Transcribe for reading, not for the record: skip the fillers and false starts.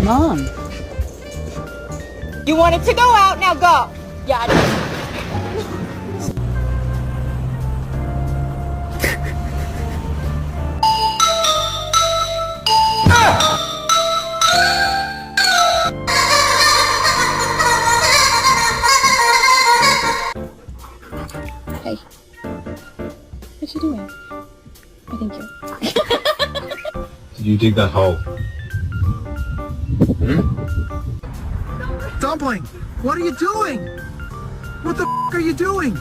Mom. You wanted to go out, now go. Yeah, I did. Hey. What you doing? I think you. Did you dig that hole? Dumpling, what are you doing? What the f*** are you doing?